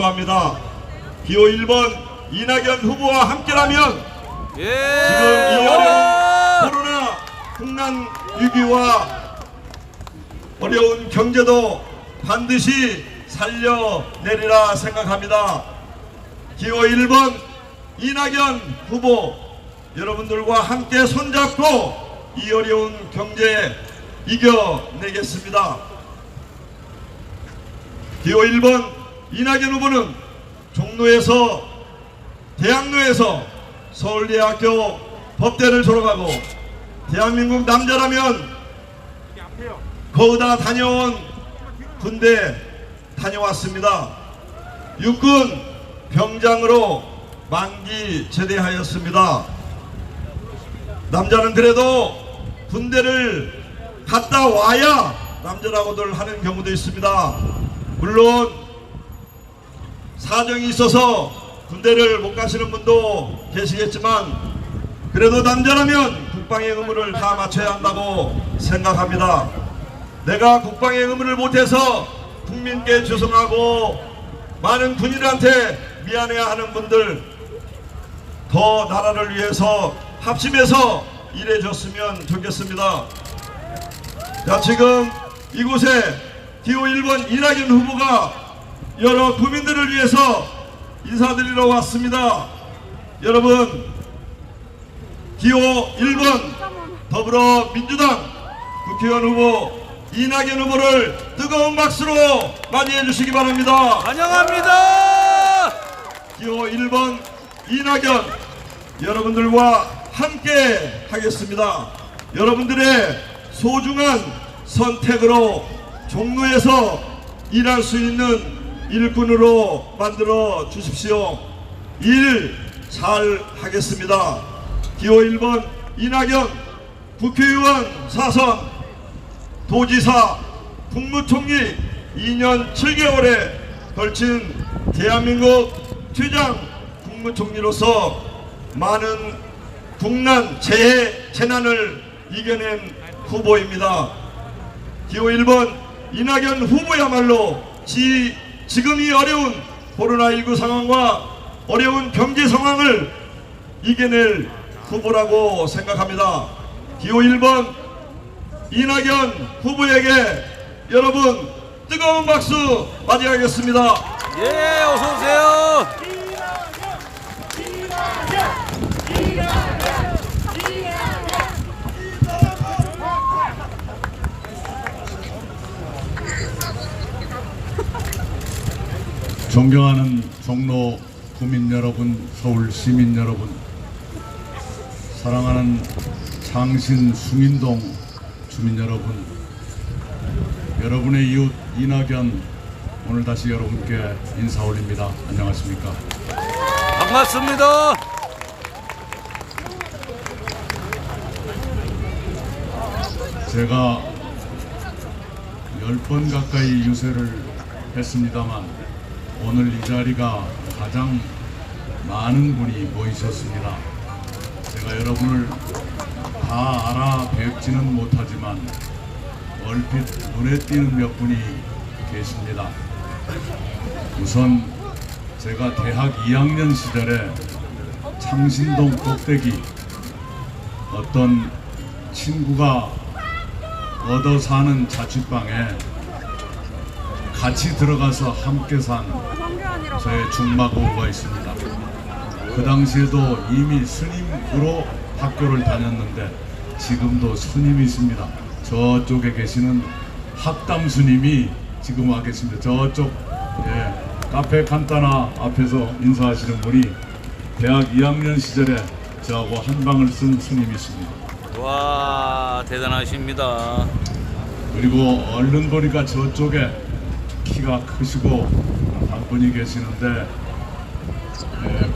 축하합니다. 기호 1번 이낙연 후보와 함께라면 지금 이 어려운 코로나 국난 위기와 어려운 경제도 반드시 살려내리라 생각합니다. 기호 1번 이낙연 후보 여러분들과 함께 손잡고 이 어려운 경제 이겨내겠습니다. 기호 1번 이낙연 후보는 종로에서 대학로에서 서울대학교 법대를 졸업하고 대한민국 남자라면 거기다 다녀온 군대 다녀왔습니다. 육군 병장으로 만기 제대하였습니다. 남자는 그래도 군대를 갔다 와야 남자라고들 하는 경우도 있습니다. 물론 사정이 있어서 군대를 못 가시는 분도 계시겠지만 그래도 남자라면 국방의 의무를 다 마쳐야 한다고 생각합니다. 내가 국방의 의무를 못해서 국민께 죄송하고 많은 군인한테 미안해야 하는 분들 더 나라를 위해서 합심해서 일해줬으면 좋겠습니다. 자, 지금 이곳에 기호 1번 이낙연 후보가 여러 국민들을 위해서 인사드리러 왔습니다. 여러분, 기호 1번 더불어민주당 국회의원 후보 이낙연 후보를 뜨거운 박수로 맞이해 주시기 바랍니다. 환영합니다. 기호 1번 이낙연 여러분들과 함께 하겠습니다. 여러분들의 소중한 선택으로 종로에서 일할 수 있는 일꾼으로 만들어 주십시오. 일 잘 하겠습니다. 기호 1번 이낙연 국회의원 4선 도지사 국무총리 2년 7개월에 걸친 대한민국 최장 국무총리로서 많은 국난 재난을 이겨낸 후보입니다. 기호 1번 이낙연 후보야말로 지금 이 어려운 코로나19 상황과 어려운 경제 상황을 이겨낼 후보라고 생각합니다. 기호 1번 이낙연 후보에게 여러분 뜨거운 박수 맞이하겠습니다. 예, 어서 오세요. 존경하는 종로 구민 여러분, 서울 시민 여러분, 사랑하는 창신 숭인동 주민 여러분, 여러분의 이웃 이낙연 오늘 다시 여러분께 인사 올립니다. 안녕하십니까? 반갑습니다. 제가 10번 가까이 유세를 했습니다만 오늘 이 자리가 가장 많은 분이 모이셨습니다. 제가 여러분을 다 알아뵙지는 못하지만 얼핏 눈에 띄는 몇 분이 계십니다. 우선 제가 대학 2학년 시절에 창신동 꼭대기 어떤 친구가 얻어 사는 자취방에 같이 들어가서 함께 산 저의 중마고우가 있습니다. 그 당시에도 이미 스님으로 학교를 다녔는데 지금도 스님이십니다. 저쪽에 계시는 학담 스님이 지금 와 계십니다. 저쪽 카페 칸타나 앞에서 인사하시는 분이 대학 2학년 시절에 저하고 한 방을 쓴 스님이십니다. 와, 대단하십니다. 그리고 얼른 보니까 저쪽에 키가 크시고 한 분이 계시는데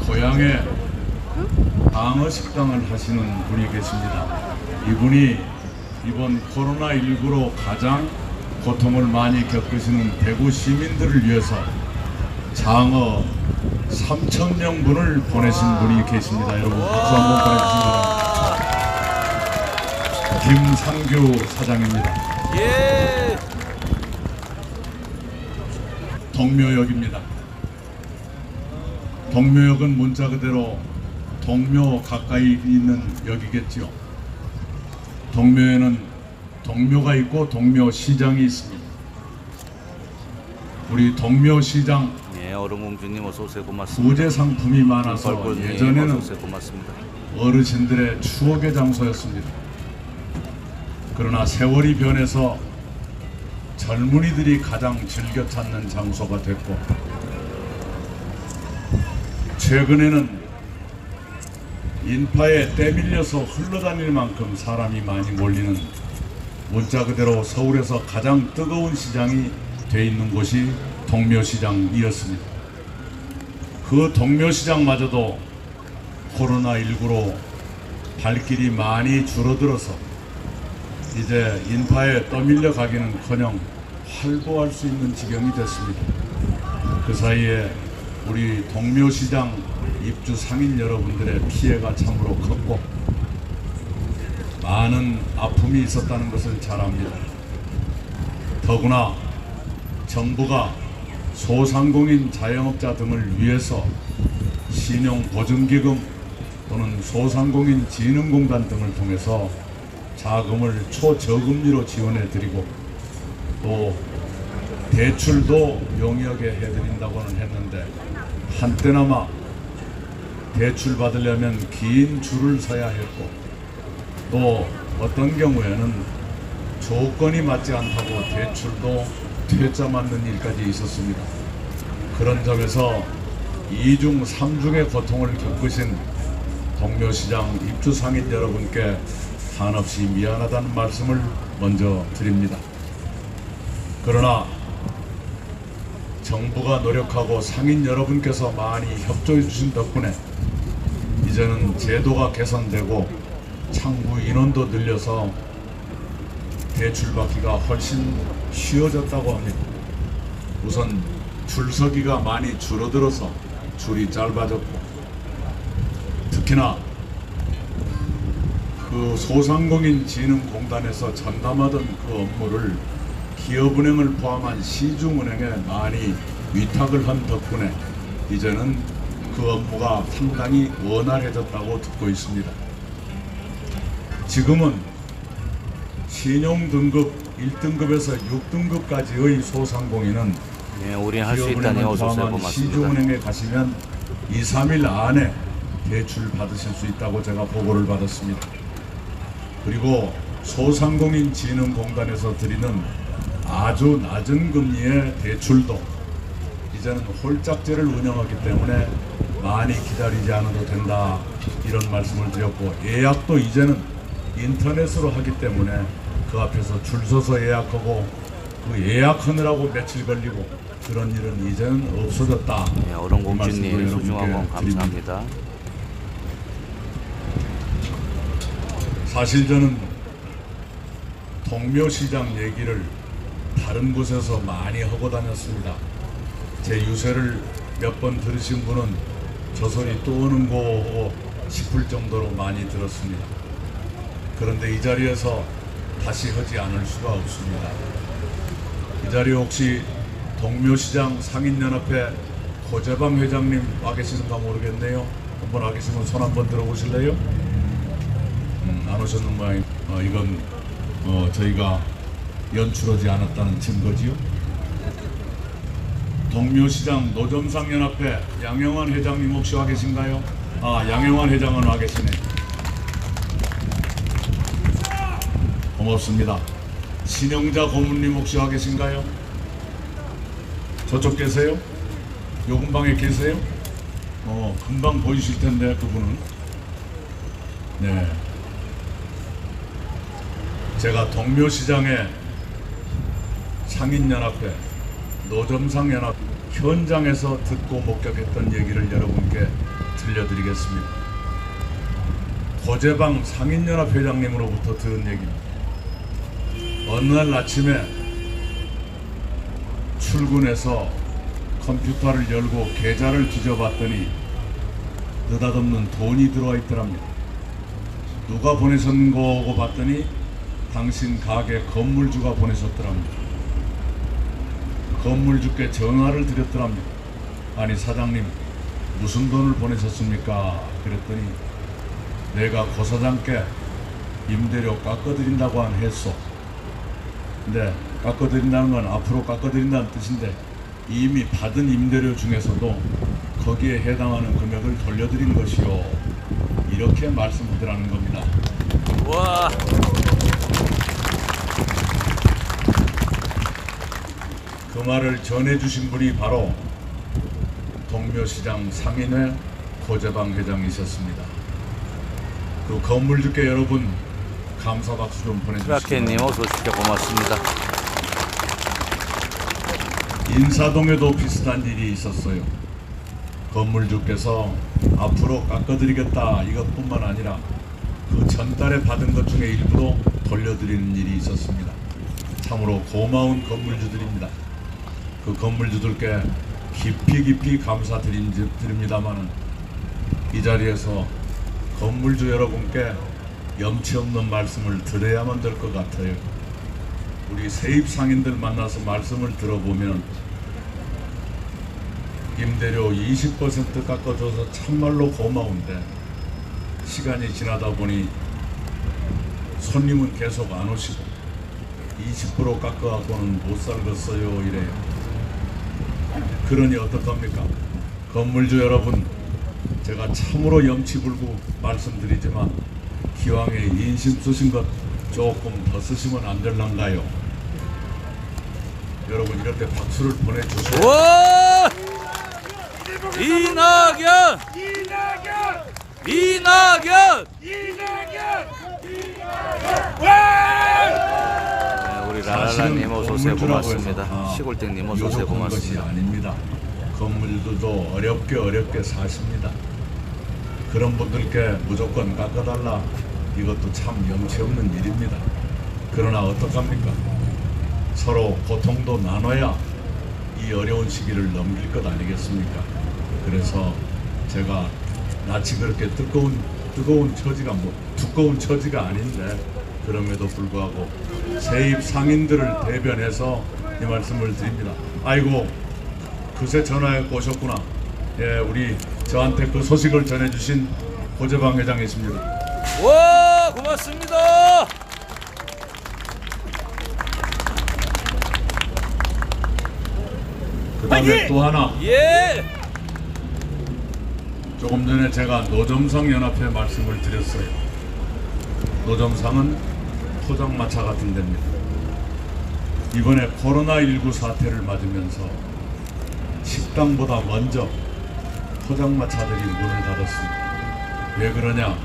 고향에 방어 식당을 하시는 분이 계십니다. 이분이 이번 코로나19로 가장 고통을 많이 겪으시는 대구 시민들을 위해서 장어 3,000명분을 보내신 분이 계십니다. 여러분 박수 한번 보내주시기 바랍니다. 김상규 사장입니다. 예. 동묘역입니다. 동묘역은 문자 그대로 동묘 가까이 있는 역이겠지요. 동묘에는 동묘가 있고 동묘시장이 있습니다. 우리 동묘시장 예, 어른공주님 어서 오세요. 고맙습니다. 부재 상품이 많아서 벌꿀님 예전에는 어서 오세요. 고맙습니다. 어르신들의 추억의 장소였습니다. 그러나 세월이 변해서 젊은이들이 가장 즐겨 찾는 장소가 됐고, 최근에는 인파에 떼밀려서 흘러다닐 만큼 사람이 많이 몰리는 문자 그대로 서울에서 가장 뜨거운 시장이 돼 있는 곳이 동묘시장이었습니다. 그 동묘시장마저도 코로나19로 발길이 많이 줄어들어서 이제 인파에 떠밀려 가기는커녕 활보할 수 있는 지경이 됐습니다. 그 사이에 우리 동묘시장 입주 상인 여러분들의 피해가 참으로 컸고 많은 아픔이 있었다는 것을 잘 압니다. 더구나 정부가 소상공인 자영업자 등을 위해서 신용보증기금 또는 소상공인 진흥공단 등을 통해서 자금을 초저금리로 지원해 드리고 또 대출도 용이하게 해드린다고는 했는데 한때나마 대출 받으려면 긴 줄을 서야 했고 또 어떤 경우에는 조건이 맞지 않다고 대출도 퇴짜 맞는 일까지 있었습니다. 그런 점에서 2중 3중의 고통을 겪으신 동묘시장 입주 상인 여러분께 한없이 미안하다는 말씀을 먼저 드립니다. 그러나 정부가 노력하고 상인 여러분께서 많이 협조해 주신 덕분에 이제는 제도가 개선되고 창구 인원도 늘려서 대출받기가 훨씬 쉬워졌다고 합니다. 우선 줄서기가 많이 줄어들어서 줄이 짧아졌고 특히나 그 소상공인 진흥공단에서 전담하던 그 업무를 기업은행을 포함한 시중은행에 많이 위탁을 한 덕분에 이제는 그 업무가 상당히 원활해졌다고 듣고 있습니다. 지금은 신용등급 1등급에서 6등급까지의 소상공인은 예, 우리 할 수 있다니 어서 오세요. 고맙습니다. 시중은행에 가시면 2, 3일 안에 대출 받으실 수 있다고 제가 보고를 받았습니다. 그리고 소상공인 진흥공단에서 드리는 아주 낮은 금리의 대출도 이제는 홀짝제를 운영하기 때문에 많이 기다리지 않아도 된다 이런 말씀을 드렸고 예약도 이제는 인터넷으로 하기 때문에 그 앞에서 줄 서서 예약하고 그 예약하느라고 며칠 걸리고 그런 일은 이제는 없어졌다. 예, 어른공주님 소중한 건 감사합니다. 사실 저는 동묘시장 얘기를 다른 곳에서 많이 하고 다녔습니다. 제 유세를 몇 번 들으신 분은 저 소리 또 오는 거 싶을 정도로 많이 들었습니다. 그런데 이 자리에서 다시 하지 않을 수가 없습니다. 이 자리에 혹시 동묘시장 상인연합회 고재방 회장님 와 계시는가 모르겠네요. 한번 와 계시면 손 한번 들어보실래요? 안 오셨는 모양이 이건 저희가 연출하지 않았다는 증거지요. 동묘시장 노점상연합회 양영환 회장님 혹시 와 계신가요? 아, 양영환 회장은 와 계시네. 고맙습니다. 신영자 고문님 혹시 와 계신가요? 저쪽 계세요? 요 근방에 계세요? 금방 보이실 텐데 그분은. 네. 제가 동묘시장에 상인연합회, 노점상연합 현장에서 듣고 목격했던 얘기를 여러분께 들려드리겠습니다. 고재방 상인연합 회장님으로부터 들은 얘기입니다. 어느 날 아침에 출근해서 컴퓨터를 열고 계좌를 뒤져봤더니 느닷없는 돈이 들어와 있더랍니다. 누가 보내신 거고 봤더니 당신 가게 건물주가 보내셨더랍니다. 건물주께 전화를 드렸더랍니다. 아니 사장님, 무슨 돈을 보내셨습니까? 그랬더니 내가 고사장께 임대료 깎아드린다고 한 했소. 근데 깎아드린다는 건 앞으로 깎아드린다는 뜻인데 이미 받은 임대료 중에서도 거기에 해당하는 금액을 돌려드린 것이요. 이렇게 말씀하더라는 겁니다. 와. 그 말을 전해주신 분이 바로 동묘시장 상인회 고재방 회장이셨습니다. 그 건물주께 여러분 감사 박수 좀 보내주시기 트라켄님 바랍니다. 어서 오십시오. 고맙습니다. 인사동에도 비슷한 일이 있었어요. 건물주께서 앞으로 깎아드리겠다 이것뿐만 아니라 그 전달에 받은 것 중에 일부도 돌려드리는 일이 있었습니다. 참으로 고마운 건물주들입니다. 그 건물주들께 깊이 감사드립니다만 이 자리에서 건물주 여러분께 염치 없는 말씀을 드려야만 될 것 같아요. 우리 세입 상인들 만나서 말씀을 들어보면 임대료 20% 깎아줘서 참말로 고마운데 시간이 지나다 보니 손님은 계속 안 오시고 20% 깎아갖고는 못 살겠어요 이래요. 그러니 어떡합니까? 건물주 여러분, 제가 참으로 염치불구 말씀드리지만 기왕에 인심 쓰신 것 조금 더 쓰시면 안 될란가요? 여러분 이럴 때 박수를 보내주세요. 와! 이낙연! 네, 우리 라라라님 어서 오세요. 고맙습니다. 시골땡님 어서 오세요. 요속한 것이 고맙습니다. 아닙니다. 건물들도 어렵게 사십니다. 그런 분들께 무조건 깎아달라 이것도 참 염치 없는 일입니다. 그러나 어떡합니까? 서로 고통도 나눠야 이 어려운 시기를 넘길 것 아니겠습니까? 그래서 제가 낯이 그렇게 두꺼운 처지가 아닌데 그럼에도 불구하고 세입 상인들을 대변해서 이 말씀을 드립니다. 아이고 그새 전화해 오셨구나. 예, 우리 저한테 그 소식을 전해주신 고재방 회장이십니다. 와, 고맙습니다. 그 다음에 또 하나, 예. 조금 전에 제가 노점상 연합회 말씀을 드렸어요. 노점상은 포장마차 같은 데입니다. 이번에 코로나19 사태를 맞으면서 식당보다 먼저 포장마차들이 문을 닫았습니다. 왜 그러냐?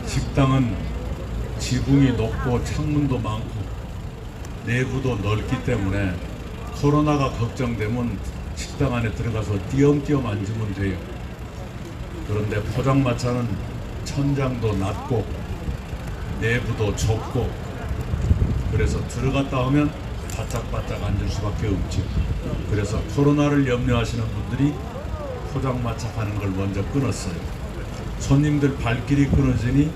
식당은 지붕이 높고 창문도 많고 내부도 넓기 때문에 코로나가 걱정되면 식당 안에 들어가서 띄엄띄엄 앉으면 돼요. 그런데 포장마차는 천장도 낮고 내부도 좁고 그래서 들어갔다 오면 바짝바짝 앉을 수밖에 없죠. 그래서 코로나를 염려하시는 분들이 포장마차 가는 걸 먼저 끊었어요. 손님들 발길이 끊어지니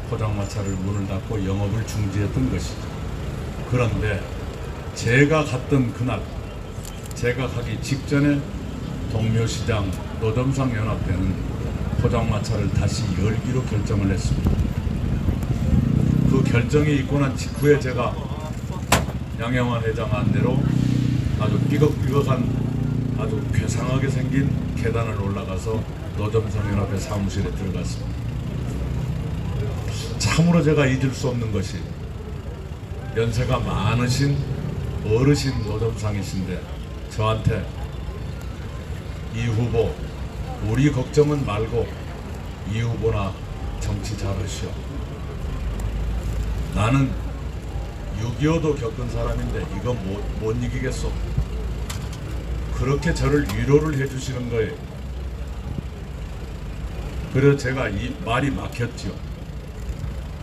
포장마차를 문을 닫고 영업을 중지했던 것이죠. 그런데 제가 갔던 그날, 제가 가기 직전에 동묘시장 노점상 연합회는 포장마차를 다시 열기로 결정을 했습니다. 그 결정이 있고 난 직후에 제가 양영환 회장 안대로 아주 삐걱삐걱한 아주 괴상하게 생긴 계단을 올라가서 노점상 연합회 사무실에 들어갔습니다. 참으로 제가 잊을 수 없는 것이 연세가 많으신 어르신 노점상이신데 저한테 이 후보 우리 걱정은 말고 이 후보나 정치 잘하시오. 나는 6.25도 겪은 사람인데 이거 못 이기겠소. 그렇게 저를 위로를 해주시는 거예요. 그래서 제가 이 말이 막혔죠.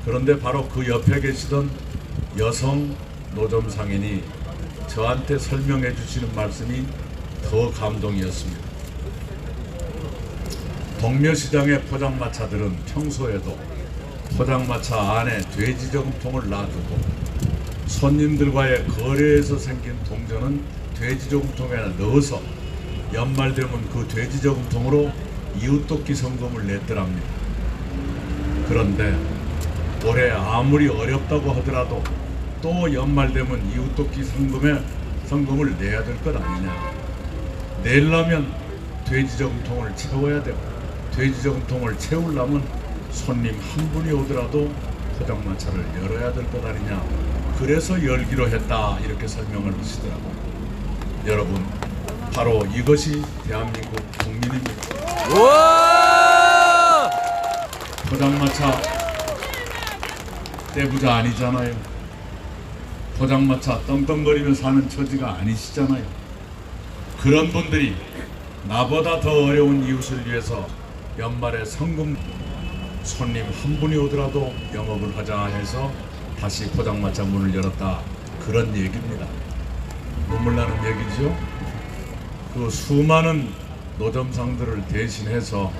그런데 바로 그 옆에 계시던 여성 노점상인이 저한테 설명해 주시는 말씀이 더 감동이었습니다. 동묘시장의 포장마차들은 평소에도 포장마차 안에 돼지 저금통을 놔두고 손님들과의 거래에서 생긴 동전은 돼지 저금통에 넣어서 연말 되면 그 돼지 저금통으로 이웃돕기 성금을 냈더랍니다. 그런데 올해 아무리 어렵다고 하더라도 또 연말 되면 이웃돕기 성금을 내야 될 것 아니냐. 내려면 돼지 저금통을 채워야 되고, 돼지 저금통을 채우려면 손님 한 분이 오더라도 포장마차를 열어야 될 것 아니냐. 그래서 열기로 했다, 이렇게 설명을 하시더라고요. 여러분, 바로 이것이 대한민국 국민입니다. 우와! 포장마차 떼부자 아니잖아요. 포장마차 떵떵거리며 사는 처지가 아니시잖아요. 그런 분들이 나보다 더 어려운 이웃을 위해서 연말에 성금 손님 한 분이 오더라도 영업을 하자 해서 다시 포장마차 문을 열었다, 그런 얘기입니다. 눈물 나는 얘기죠. 그 수많은 노점상들을 대신해서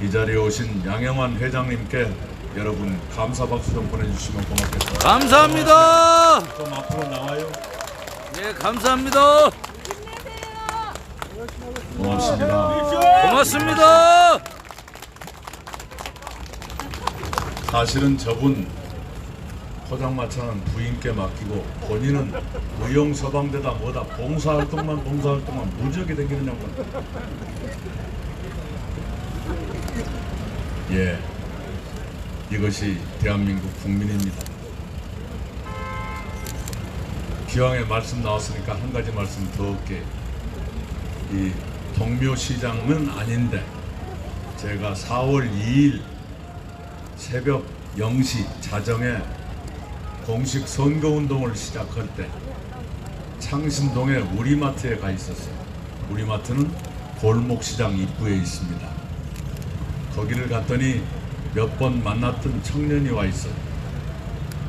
이 자리에 오신 양영환 회장님께 여러분 감사 박수 좀 보내주시면 고맙겠습니다. 감사합니다. 좀 앞으로 나와요. 예, 감사합니다. 고맙습니다. 고맙습니다. 사실은 저분 포장마차는 부인께 맡기고 본인은 의용 서방대다 뭐다 봉사활동만 무지하게 다니는 양반. 예, 이것이 대한민국 국민입니다. 기왕에 말씀 나왔으니까 한 가지 말씀 더 할게요. 이 동묘시장은 아닌데 제가 4월 2일 새벽 0시 자정에 공식 선거운동을 시작할 때 창신동의 우리마트에 가 있었어요. 우리마트는 골목시장 입구에 있습니다. 거기를 갔더니 몇 번 만났던 청년이 와 있어요.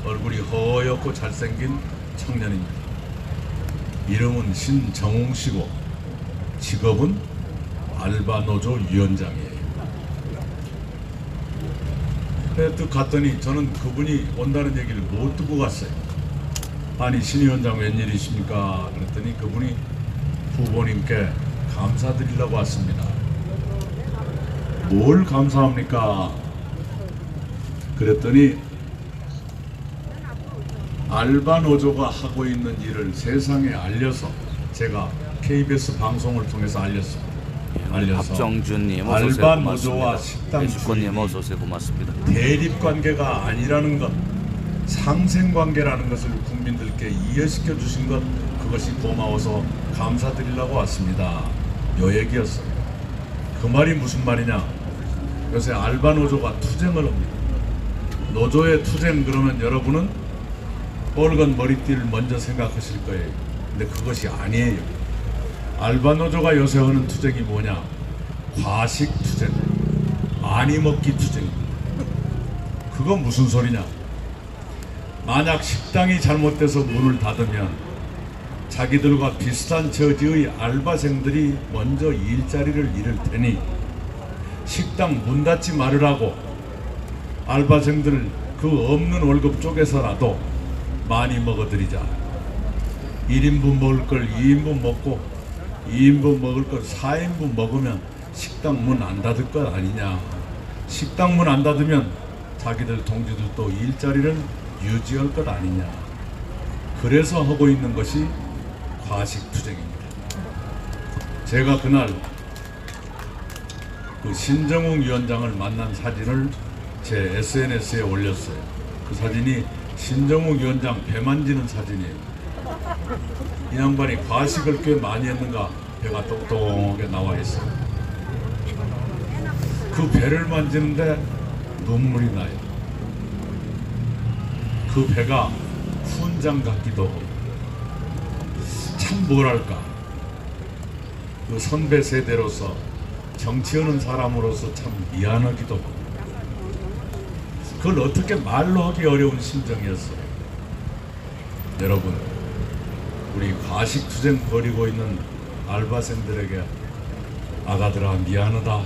얼굴이 허옇고 잘생긴 청년입니다. 이름은 신정웅 씨고 직업은 알바노조 위원장이에요. 또 갔더니 저는 그분이 온다는 얘기를 못 듣고 갔어요. 아니 신 위원장 웬일이십니까? 그랬더니 그분이 후보님께 감사드리려고 왔습니다. 뭘 감사합니까? 그랬더니 알바노조가 하고 있는 일을 세상에 알려서, 제가 KBS 방송을 통해서 알렸습니다. 박정준님 어서 오세요. 알바노조와 고맙습니다. 식당 배주권님 주인이 어서 오세요. 고맙습니다. 대립관계가 아니라는 것, 상생관계라는 것을 국민들께 이해시켜 주신 것, 그것이 고마워서 감사드리려고 왔습니다. 요 얘기였어요. 그 말이 무슨 말이냐? 요새 알바노조가 투쟁을 합니다. 노조의 투쟁 그러면 여러분은 빨간 머리띠를 먼저 생각하실 거예요. 근데 그것이 아니에요. 알바노조가 요새 하는 투쟁이 뭐냐? 과식 투쟁, 많이 먹기 투쟁. 그건 무슨 소리냐? 만약 식당이 잘못돼서 문을 닫으면 자기들과 비슷한 처지의 알바생들이 먼저 일자리를 잃을 테니 식당 문 닫지 말으라고 알바생들 그 없는 월급 쪽에서라도 많이 먹어드리자. 1인분 먹을 걸 2인분 먹고 2인분 먹을 걸 4인분 먹으면 식당 문 안 닫을 것 아니냐. 식당 문 안 닫으면 자기들 동지들도 일자리를 유지할 것 아니냐. 그래서 하고 있는 것이 과식투쟁입니다. 제가 그날 그 신정웅 위원장을 만난 사진을 제 SNS에 올렸어요. 그 사진이 신정웅 위원장 배 만지는 사진이에요. 이 양반이 과식을 꽤 많이 했는가 배가 똑똑하게 나와 있어요. 그 배를 만지는데 눈물이 나요. 그 배가 훈장 같기도 하고, 참 뭐랄까, 그 선배 세대로서 정치하는 사람으로서 참 미안하기도 하고, 그걸 어떻게 말로 하기 어려운 심정이었어요. 여러분, 우리 과식투쟁 벌이고 있는 알바생들에게 아가들아 미안하다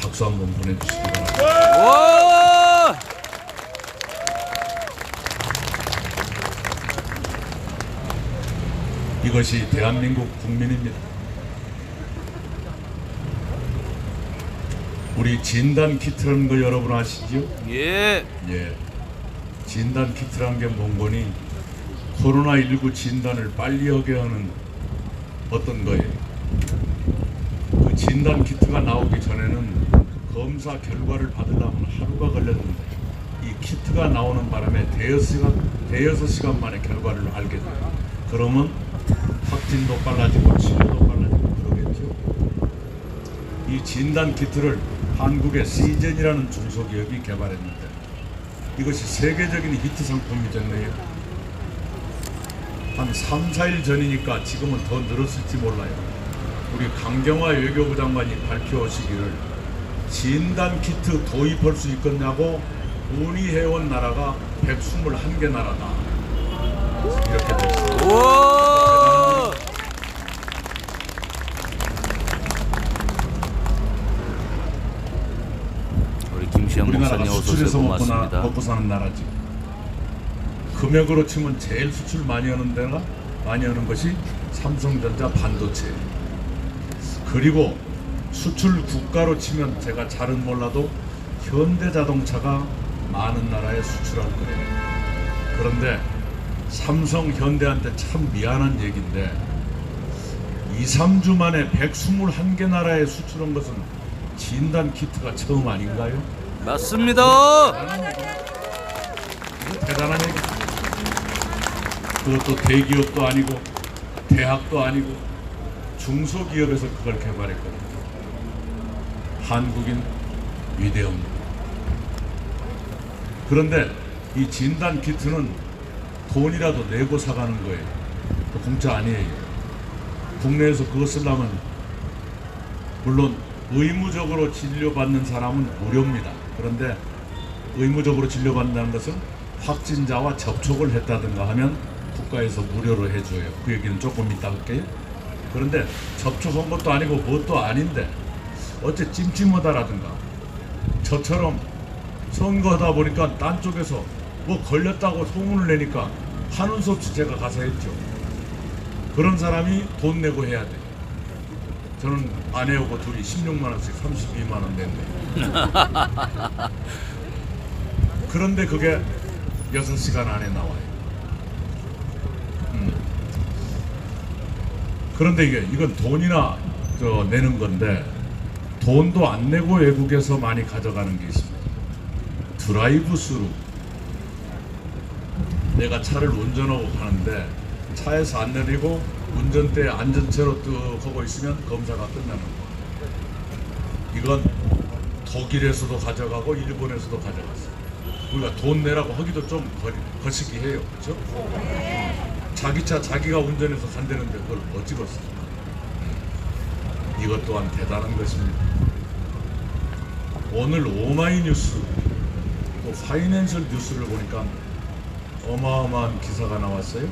박수 한번 보내주시기 바랍니다. 와! 이것이 대한민국 국민입니다. 우리 진단 키트라는 거 여러분 아시죠? 예. 예. 진단 키트라는 게 뭔거니 코로나19 진단을 빨리 하게 하는 어떤 거예요. 그 진단 키트가 나오기 전에는 검사 결과를 받으려면 하루가 걸렸는데 이 키트가 나오는 바람에 대여섯 시간 만에 결과를 알게 돼요. 그러면 확진도 빨라지고 치료도 빨라지고 그러겠죠. 이 진단 키트를 한국의 시즌이라는 중소기업이 개발했는데 이것이 세계적인 히트 상품이 됐네요. 한 3, 4일 전이니까 지금은 더 늘었을지 몰라요. 우리 강경화 외교부 장관이 밝혀오시기를 진단 키트 도입할 수 있겠냐고 문의해온 나라가 121개 나라다. 이렇게 됐습니다. 우와. 우리 김시현 우리나라가 목사님 어서 수출해서 오세요. 고맙습니다. 먹고 사는 나라지. 금액으로 치면 제일 수출 많이 하는 것이 삼성전자 반도체. 그리고 수출 국가로 치면 제가 잘은 몰라도 현대자동차가 많은 나라에 수출할 거예요. 그런데 삼성, 현대한테 참 미안한 얘기인데 2, 3주 만에 121개 나라에 수출한 것은 진단 키트가 처음 아닌가요? 맞습니다. 이거 대단한 얘기. 그것도 대기업도 아니고 대학도 아니고 중소기업에서 그걸 개발했거든요. 한국인 위대합니다. 그런데 이 진단 키트는 돈이라도 내고 사가는 거예요. 공짜 아니에요. 국내에서 그거 쓰려면 물론 의무적으로 진료받는 사람은 무료입니다. 그런데 의무적으로 진료받는다는 것은 확진자와 접촉을 했다든가 하면 국가에서 무료로 해줘요. 그 얘기는 조금 이따 할게요. 그런데 접촉한 것도 아니고 뭣도 아닌데 어째 찜찜하다라든가 저처럼 선거하다 보니까 딴 쪽에서 뭐 걸렸다고 소문을 내니까 하는 수 없이 제가 가서 했죠. 그런 사람이 돈 내고 해야 돼. 저는 아내하고 둘이 16만 원씩 32만 원 냈네. 그런데 그게 6시간 안에 나와요. 그런데 이건 돈이나 내는 건데 돈도 안 내고 외국에서 많이 가져가는 게 있습니다. 드라이브 스루. 내가 차를 운전하고 가는데 차에서 안 내리고 운전대에 앉은 채로 뚝 하고 있으면 검사가 끝나는 거. 이건 독일에서도 가져가고 일본에서도 가져갔어요. 우리가 돈 내라고 하기도 좀 거시기 해요. 그렇죠? 자기 차 자기가 운전해서 간다는데 그걸 어찌 걷어요. 이것 또한 대단한 것입니다. 오늘 오마이뉴스 또 파이낸셜 뉴스를 보니까 어마어마한 기사가 나왔어요.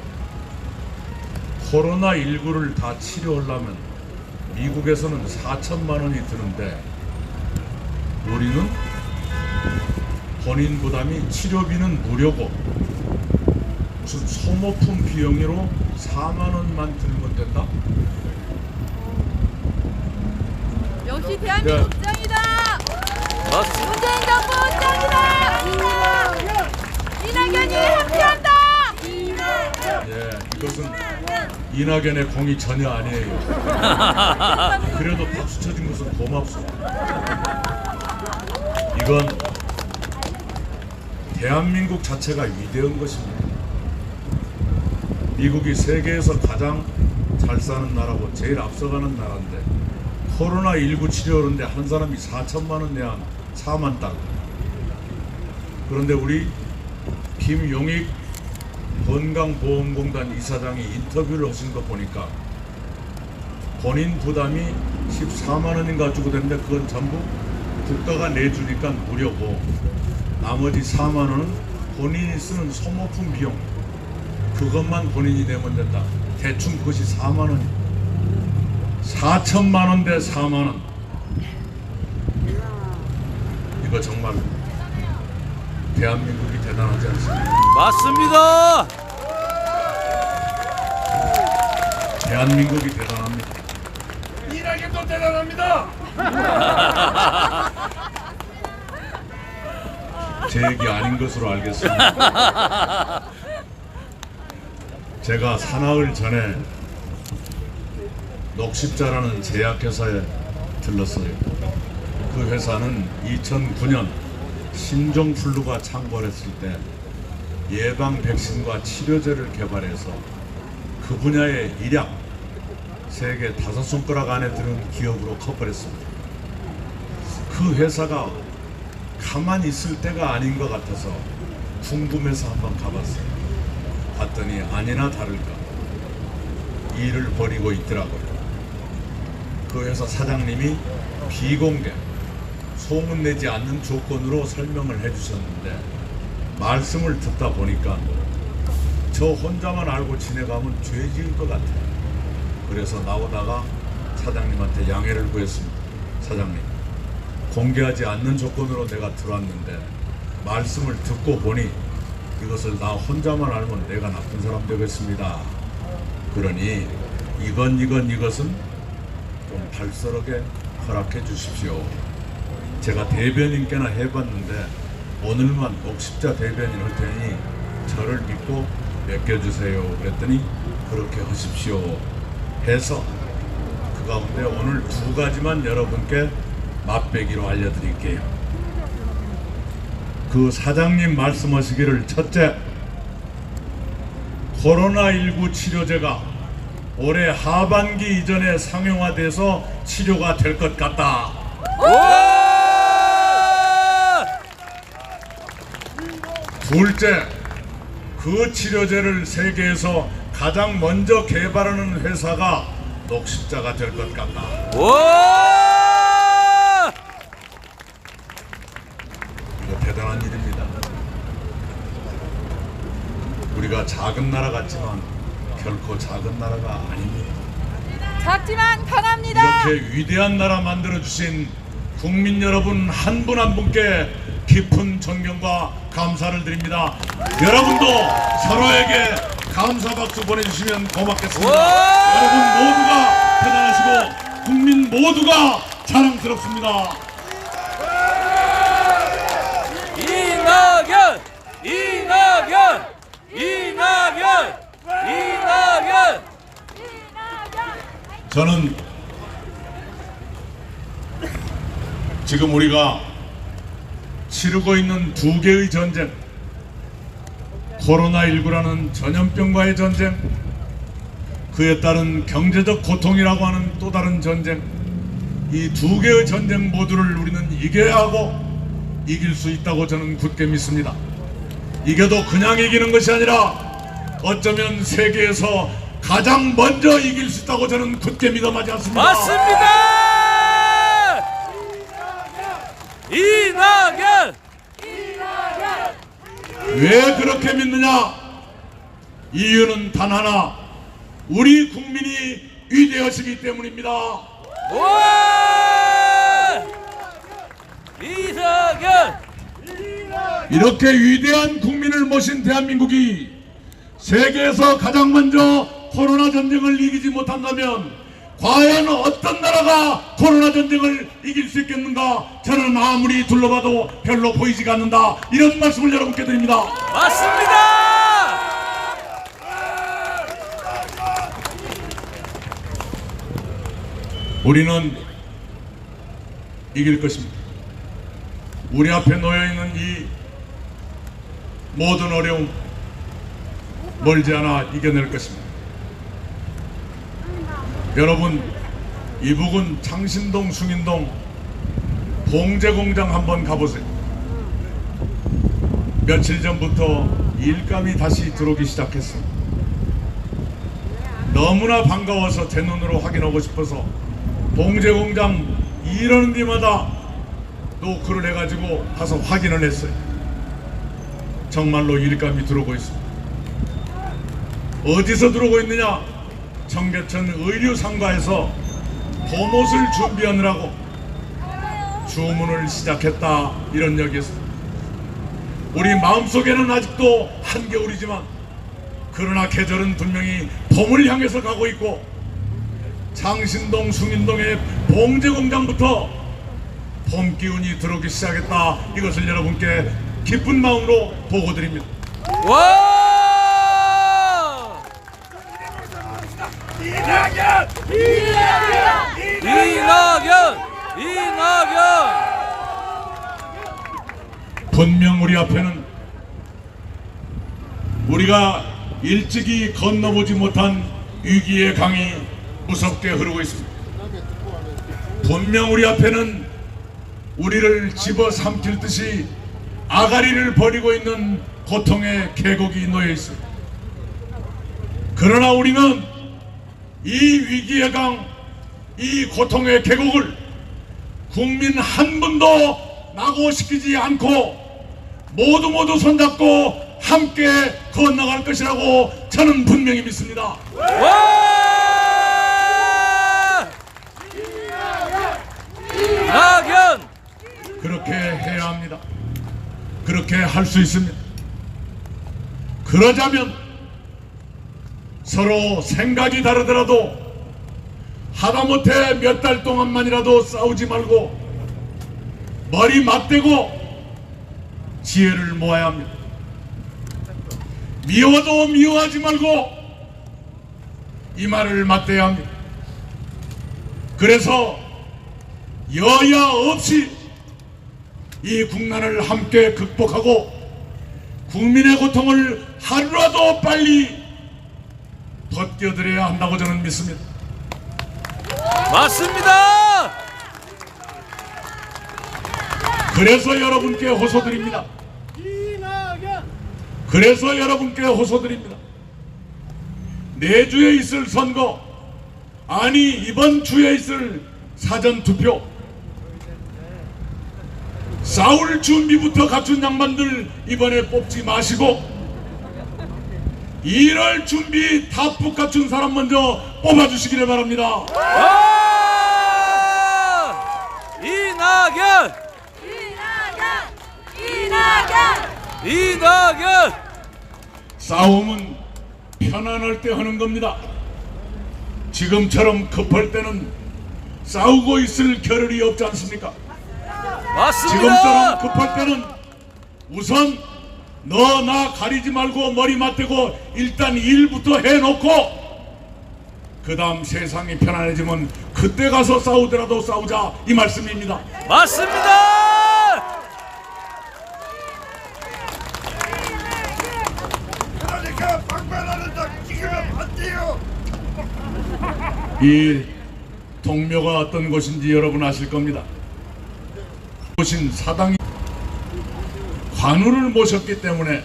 코로나19를 다 치료하려면 미국에서는 4천만 원이 드는데 우리는 본인 부담이 치료비는 무료고 무슨 소모품 비용으로 4만 원만 들면 된다? 역시 대한민국 짱이다. 맞습니다. 문재인 정부 짱이다. 이낙연이 함께한다. 예, 이것은 이낙연의 공이 전혀 아니에요. 그래도 박수 쳐준 것은 고맙습니다. 이건 대한민국 자체가 위대한 것입니다. 미국이 세계에서 가장 잘 사는 나라고 제일 앞서가는 나라인데 코로나19 치료하는데 한 사람이 4천만 원 내야 4만 달. 그런데 우리 김용익 건강보험공단 이사장이 인터뷰를 하신 거 보니까 본인 부담이 14만 원인가 주고 됐는데 그건 전부 국가가 내주니까 무료고 나머지 4만 원은 본인이 쓰는 소모품 비용 그것만 본인이 내면 된다. 대충 그것이 4만 원. 4천만 원 대 4만 원. 이거 정말 대한민국이 대단하지 않습니까? 맞습니다. 대한민국이 대단합니다. 이낙연도 대단합니다. 제 얘기 아닌 것으로 알겠습니다. 제가 사나흘 전에 녹십자라는 제약회사에 들렀어요. 그 회사는 2009년 신종플루가 창궐했을 때 예방 백신과 치료제를 개발해서 그 분야의 일약 세계 5손가락 안에 드는 기업으로 커버렸습니다. 그 회사가 가만히 있을 때가 아닌 것 같아서 궁금해서 한번 가봤어요. 봤더니 아니나 다를까 일을 벌이고 있더라고요. 그 회사 사장님이 비공개, 소문내지 않는 조건으로 설명을 해주셨는데 말씀을 듣다 보니까 저 혼자만 알고 지내가면 죄 지을 것 같아요. 그래서 나오다가 사장님한테 양해를 구했습니다. 사장님, 공개하지 않는 조건으로 내가 들어왔는데 말씀을 듣고 보니 이것을 나 혼자만 알면 내가 나쁜 사람 되겠습니다. 그러니 이것은 좀 발설하게 허락해 주십시오. 제가 대변인께나 해봤는데 오늘만 녹십자 대변인 할 테니 저를 믿고 맡겨주세요. 그랬더니 그렇게 하십시오 해서 그 가운데 오늘 2가지만 여러분께 맛배기로 알려드릴게요. 그 사장님 말씀하시기를, 첫째, 코로나19 치료제가 올해 하반기 이전에 상용화돼서 치료가 될 것 같다. 둘째, 그 치료제를 세계에서 가장 먼저 개발하는 회사가 녹십자가 될 것 같다. 이거 대단한 일입니다. 우리가 작은 나라 같지만 결코 작은 나라가 아닙니다. 작지만 강합니다. 이렇게 위대한 나라 만들어주신 국민 여러분 한 분 한 분께 깊은 존경과 감사를 드립니다. 여러분도 서로에게 감사 박수 보내주시면 고맙겠습니다. 여러분 모두가 대단하시고 국민 모두가 자랑스럽습니다. 이낙연! 저는 지금 우리가 치르고 있는 2개의 전쟁, 코로나19라는 전염병과의 전쟁, 그에 따른 경제적 고통이라고 하는 또 다른 전쟁, 이 2개의 전쟁 모두를 우리는 이겨야 하고 이길 수 있다고 저는 굳게 믿습니다. 이겨도 그냥 이기는 것이 아니라 어쩌면 세계에서 가장 먼저 이길 수 있다고 저는 굳게 믿어마지 않습니다. 맞습니다! 이낙연! 왜 그렇게 믿느냐? 이유는 단 하나, 우리 국민이 위대하시기 때문입니다. 이낙연! 이렇게 위대한 국민을 모신 대한민국이 세계에서 가장 먼저 코로나 전쟁을 이기지 못한다면 과연 어떤 나라가 코로나 전쟁을 이길 수 있겠는가? 저는 아무리 둘러봐도 별로 보이지가 않는다, 이런 말씀을 여러분께 드립니다. 맞습니다! 우리는 이길 것입니다. 우리 앞에 놓여있는 이 모든 어려움 멀지 않아 이겨낼 것입니다. 여러분, 이북은 창신동, 숭인동 봉제공장 한번 가보세요. 며칠 전부터 일감이 다시 들어오기 시작했어요. 너무나 반가워서 제 눈으로 확인하고 싶어서 봉제공장 이러는 데마다 노크를 해가지고 가서 확인을 했어요. 정말로 일감이 들어오고 있습니다. 어디서 들어오고 있느냐? 청계천 의류상가에서 봄옷을 준비하느라고 주문을 시작했다, 이런 얘기였습니다. 우리 마음속에는 아직도 한겨울이지만 그러나 계절은 분명히 봄을 향해서 가고 있고, 창신동, 숭인동의 봉제공장부터 봄 기운이 들어오기 시작했다, 이것을 여러분께 기쁜 마음으로 보고드립니다. 와! 이낙연! 분명 우리 앞에는 우리가 일찍이 건너보지 못한 위기의 강이 무섭게 흐르고 있습니다. 분명 우리 앞에는 우리를 집어삼킬 듯이 아가리를 버리고 있는 고통의 계곡이 놓여 있습니다. 그러나 우리는 이 위기의 강, 이 고통의 계곡을 국민 한 분도 낙오시키지 않고 모두 손잡고 함께 건너갈 것이라고 저는 분명히 믿습니다. 와! 이낙연! 그렇게 해야 합니다. 그렇게 할 수 있습니다. 그러자면 서로 생각이 다르더라도 하다못해 몇 달 동안만이라도 싸우지 말고 머리 맞대고 지혜를 모아야 합니다. 미워도 미워하지 말고 이 말을 맞대야 합니다. 그래서 여야 없이 이 국난을 함께 극복하고 국민의 고통을 하루라도 빨리 벗겨드려야 한다고 저는 믿습니다. 맞습니다! 그래서 여러분께 호소드립니다. 그래서 여러분께 호소드립니다. 내주에 있을 선거, 아니 이번 주에 있을 사전투표, 싸울 준비부터 갖춘 양반들 이번에 뽑지 마시고 이럴 준비 다푹 갖춘 사람 먼저 뽑아주시기를 바랍니다. 와! 이낙연! 싸움은 편안할 때 하는 겁니다. 지금처럼 급할 때는 싸우고 있을 겨를이 없지 않습니까? 맞습니다! 지금처럼 급할 때는 우선 너 나 가리지 말고 머리 맞대고 일단 일부터 해놓고 그 다음 세상이 편안해지면 그때 가서 싸우더라도 싸우자, 이 말씀입니다. 맞습니다! 그러니까 방관하는다 지금 안 돼요. 이 동묘가 어떤 곳인지 여러분 아실 겁니다. 보신 사당이 관우를 모셨기 때문에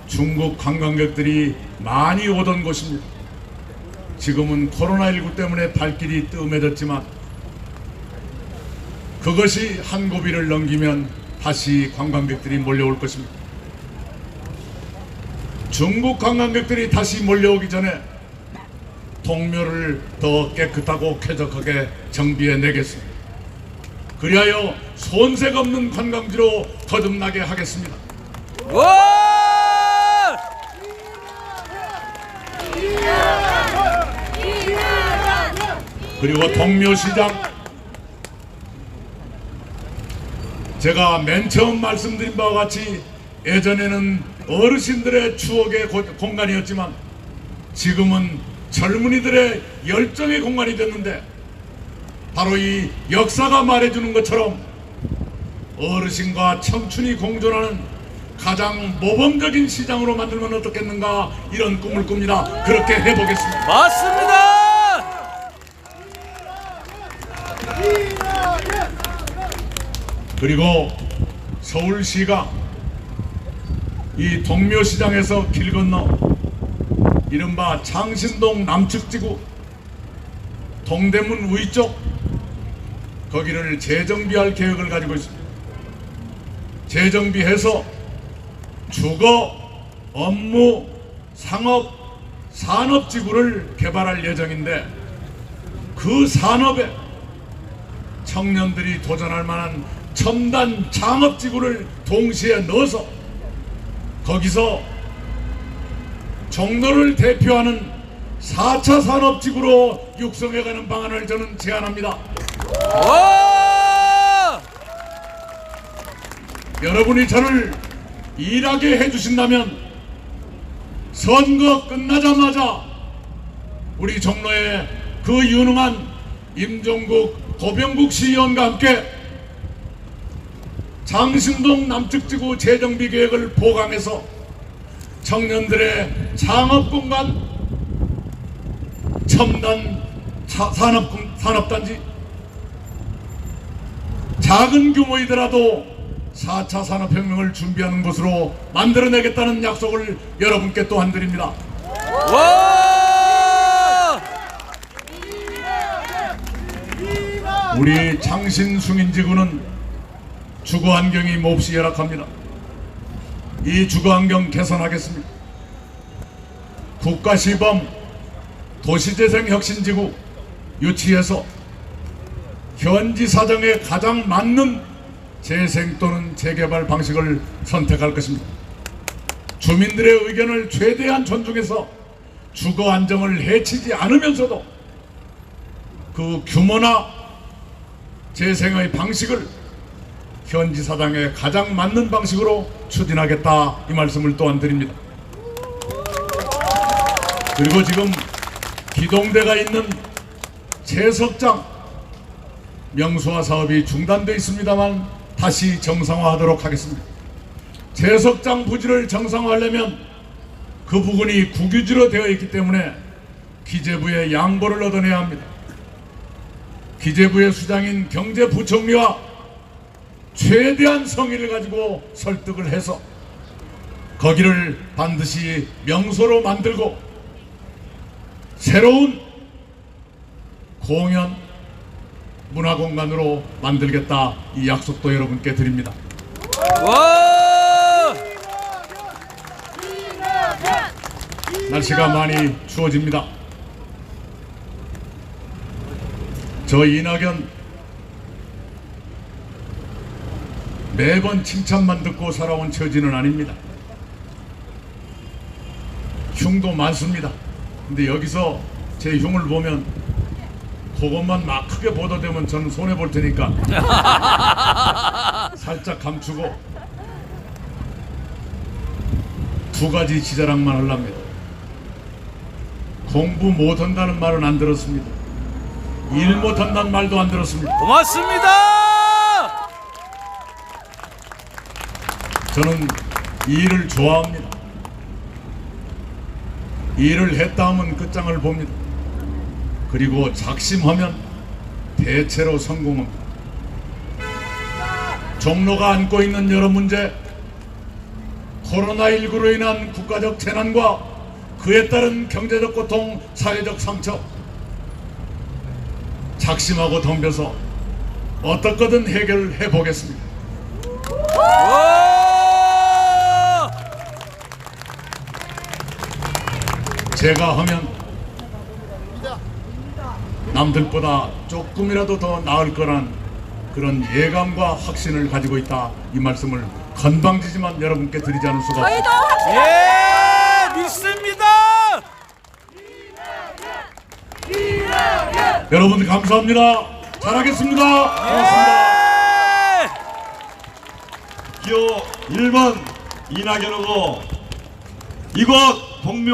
중국 관광객들이 많이 오던 곳입니다. 지금은 코로나19 때문에 발길이 뜸해졌지만 그것이 한 고비를 넘기면 다시 관광객들이 몰려올 것입니다. 중국 관광객들이 다시 몰려오기 전에 동묘를 더 깨끗하고 쾌적하게 정비해 내겠습니다. 그리하여 손색 없는 관광지로 거듭나게 하겠습니다. 와! 그리고 동묘시장, 제가 맨 처음 말씀드린 바와 같이 예전에는 어르신들의 추억의 공간이었지만 지금은 젊은이들의 열정의 공간이 됐는데, 바로 이 역사가 말해주는 것처럼 어르신과 청춘이 공존하는 가장 모범적인 시장으로 만들면 어떻겠는가, 이런 꿈을 꿉니다. 그렇게 해보겠습니다. 맞습니다! 그리고 서울시가 이 동묘시장에서 길 건너 이른바 창신동 남측지구 동대문 위쪽 거기를 재정비할 계획을 가지고 있습니다. 재정비해서 주거, 업무, 상업, 산업지구를 개발할 예정인데, 그 산업에 청년들이 도전할 만한 첨단 창업지구를 동시에 넣어서 거기서 종로를 대표하는 4차 산업지구로 육성해가는 방안을 저는 제안합니다. 와! 여러분이 저를 일하게 해주신다면 선거 끝나자마자 우리 종로의 그 유능한 임종국 고병국 시의원과 함께 장신동 남측지구 재정비 계획을 보강해서 청년들의 창업공간, 첨단 산업단지, 작은 규모이더라도 4차 산업혁명을 준비하는 곳으로 만들어내겠다는 약속을 여러분께 또한 드립니다. 우리 창신승인지구는 주거환경이 몹시 열악합니다. 이 주거환경 개선하겠습니다. 국가시범 도시재생혁신지구 유치해서 현지 사정에 가장 맞는 재생 또는 재개발 방식을 선택할 것입니다. 주민들의 의견을 최대한 존중해서 주거 안정을 해치지 않으면서도 그 규모나 재생의 방식을 현지 사정에 가장 맞는 방식으로 추진하겠다, 이 말씀을 또한 드립니다. 그리고 지금 기동대가 있는 채석장 명소화 사업이 중단되어 있습니다만 다시 정상화하도록 하겠습니다. 채석장 부지를 정상화하려면 그 부근이 국유지로 되어 있기 때문에 기재부의 양보를 얻어내야 합니다. 기재부의 수장인 경제부총리와 최대한 성의를 가지고 설득을 해서 거기를 반드시 명소로 만들고 새로운 공연 문화공간으로 만들겠다, 이 약속도 여러분께 드립니다. 날씨가 많이 추워집니다. 저 이낙연 매번 칭찬만 듣고 살아온 처지는 아닙니다. 흉도 많습니다. 근데 여기서 제 흉을 보면 그것만 막 크게 보도되면 저는 손해볼 테니까 살짝 감추고 두 가지 지자랑만 하려합니다. 공부 못한다는 말은 안 들었습니다. 일 못한다는 말도 안 들었습니다. 고맙습니다. 저는 일을 좋아합니다. 일을 했다 하면 끝장을 봅니다. 그리고 작심하면 대체로 성공합니다. 종로가 안고 있는 여러 문제, 코로나19로 인한 국가적 재난과 그에 따른 경제적 고통, 사회적 상처, 작심하고 덤벼서 어떻게든 해결해 보겠습니다. 제가 하면 남들보다 조금이라도 더 나을 거란 그런 예감과 확신을 가지고 있다, 이 말씀을 건방지지만 여러분께 드리지 않을 수가 없습니다. 예, 믿습니다. 여러분 감사합니다. 잘하겠습니다. 고맙습니다. 기호 1번 이낙연하고 이곳 동묘